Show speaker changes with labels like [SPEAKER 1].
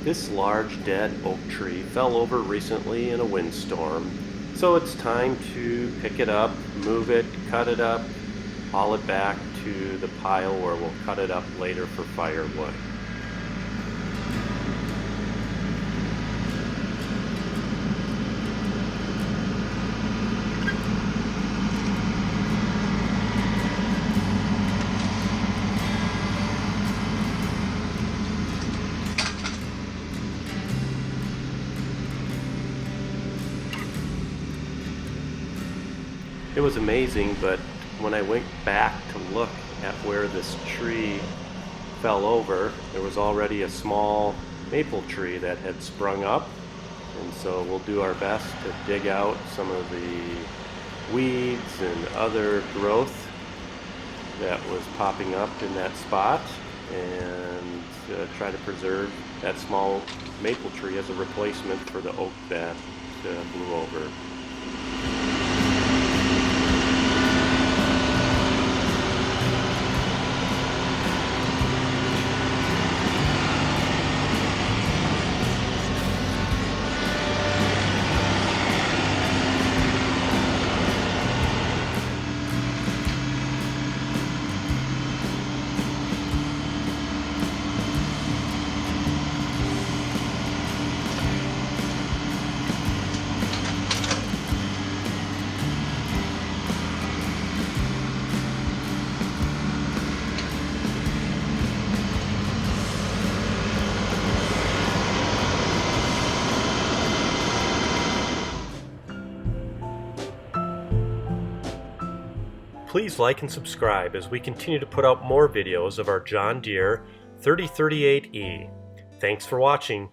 [SPEAKER 1] This large dead oak tree fell over recently in a windstorm, so it's time to pick it up, move it, cut it up, haul it back to the pile where we'll cut it up later for firewood. It was amazing, but when I went back to look at where this tree fell over, there was already a small maple tree that had sprung up. And so we'll do our best to dig out some of the weeds and other growth that was popping up in that spot and try to preserve that small maple tree as a replacement for the oak that blew over. Please like and subscribe as we continue to put out more videos of our John Deere 3038E. Thanks for watching.